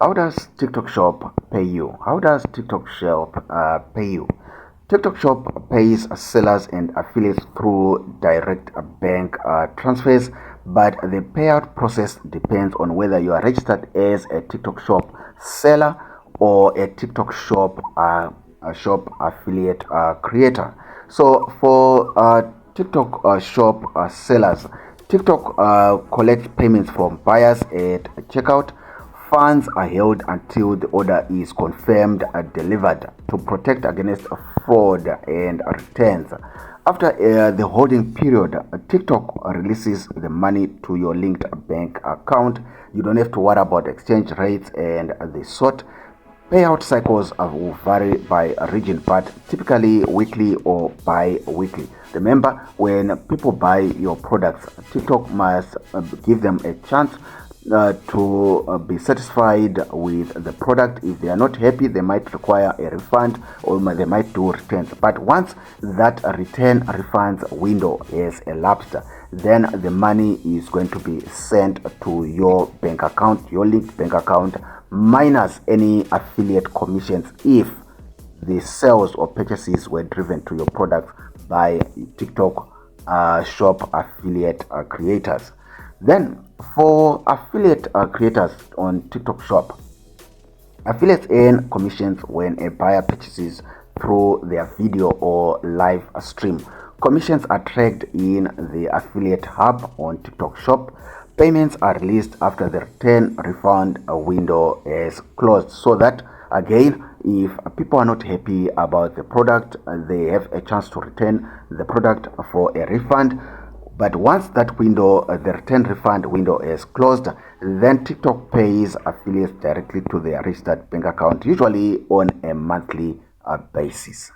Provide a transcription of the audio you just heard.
How does TikTok Shop pay you? How does TikTok Shop pay you? TikTok Shop pays sellers and affiliates through direct bank transfers, but the payout process depends on whether you are registered as a TikTok Shop seller or a TikTok Shop affiliate creator. So for TikTok Shop sellers, TikTok collects payments from buyers at checkout. Funds are held until the order is confirmed and delivered to protect against fraud and returns. After the holding period, TikTok releases the money to your linked bank account. You don't have to worry about exchange rates and the sort. Payout cycles will vary by region, but typically weekly or bi-weekly. Remember, when people buy your products, TikTok must give them a chance to be satisfied with the product. If they are not happy, they might require a refund or they might do returns. But once that return refunds window has elapsed, then the money is going to be sent to your bank account, your linked bank account, minus any affiliate commissions if the sales or purchases were driven to your product by TikTok Shop affiliate creators. Then for affiliate creators on TikTok Shop, affiliates earn commissions when a buyer purchases through their video or live stream. Commissions are tracked in the affiliate hub on TikTok Shop. Payments are released after the return refund window is closed, so that again, if people are not happy about the product, they have a chance to return the product for a refund. But once that window, the return refund window is closed, then TikTok pays affiliates directly to their registered bank account, usually on a monthly basis.